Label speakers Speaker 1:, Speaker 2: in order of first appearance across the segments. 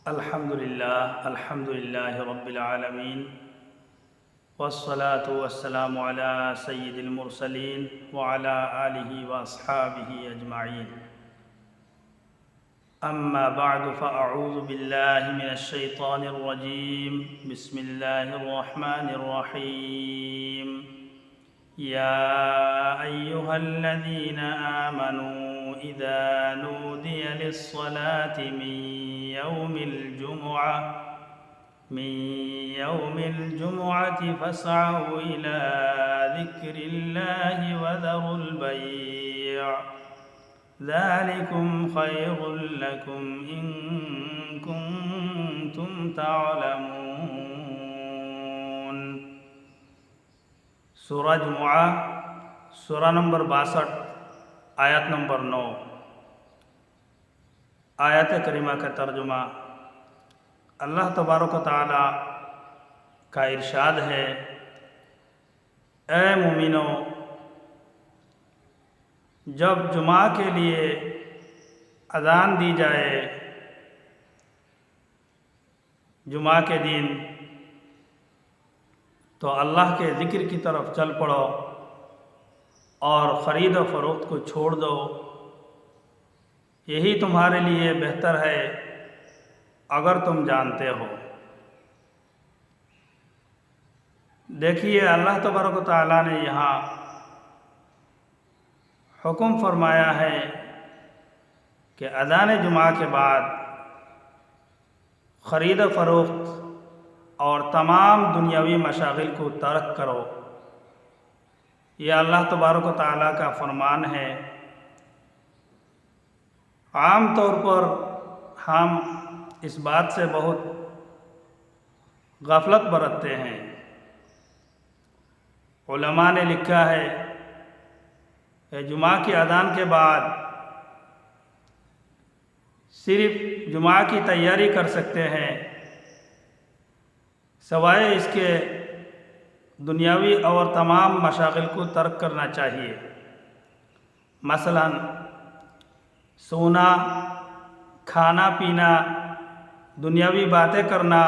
Speaker 1: अल्हम्दुलिल्लाह रब्बिल आलमीन वस्सलातु वस्सलामु अला सय्यिदिल मुरसलीन व अला आलिहि व अस्हाबिहि अजमाइन। अम्मा बअदु फ़अऊज़ु बिल्लाहि मिनश शैतानिर रजीम। बिस्मिल्लाहिर रहमानिर रहीम। या अय्युहल्लज़ीना आमनू इज़ा नूदिय लिस्सलाति मिन यौमिल जुमुअति फ़स्अऊ इला ज़िक्रिल्लाहि व ज़रुल बैअ ज़ालिकुम खैरुल लकुम इन कुंतुम तअलमून। सूरह जुमुआ सूरह नंबर 62 आयत नंबर 9। आयत करीमा का तर्जुमा। अल्लाह तबारक व तआला का इरशाद है, ए मोमिनो, जब जुमा के लिए अज़ान दी जाए जुमा के दिन, तो अल्लाह के ज़िक्र की तरफ चल पड़ो और ख़रीद व फ़रोख्त को छोड़ दो। यही तुम्हारे लिए बेहतर है अगर तुम जानते हो। देखिए, अल्लाह तबारक व तआला ने यहाँ हुक्म फरमाया है कि अज़ान जुमा के बाद ख़रीद फ़रोख्त और तमाम दुनियावी मशागिल को तर्क करो। यह अल्लाह तबारक व तआला का फरमान है। आम तौर पर हम इस बात से बहुत गफलत बरतते हैं। उलमा ने लिखा है कि जुमा की अज़ान के बाद सिर्फ जुमा की तैयारी कर सकते हैं, सवाए इसके दुनियावी और तमाम मशागिल को तर्क करना चाहिए। मसलन सोना, खाना पीना, दुनियावी बातें करना,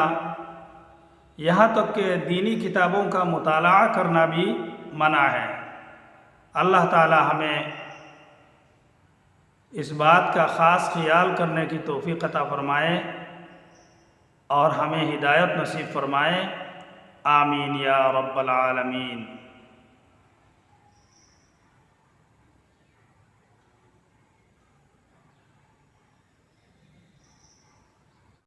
Speaker 1: यहाँ तक कि दीनी किताबों का मुताला करना भी मना है। अल्लाह ताला हमें इस बात का ख़ास ख्याल करने की तौफ़ीक़ अता फ़रमाए और हमें हिदायत नसीब फ़रमाए। आमीन या रब्बल आलमीन।